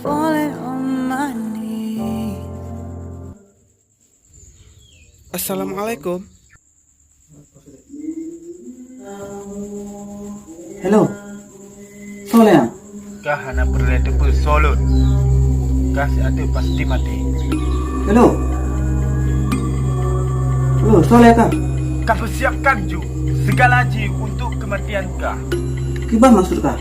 falling on my knees. Assalamualaikum. Hello, Soleh. Kah anak berledepu solut. Kah si atu pasti mati. Hello. Hello, Soleh kah? Kah persiapkan ju segala haji untuk kematian kah. Kibah maksud kah?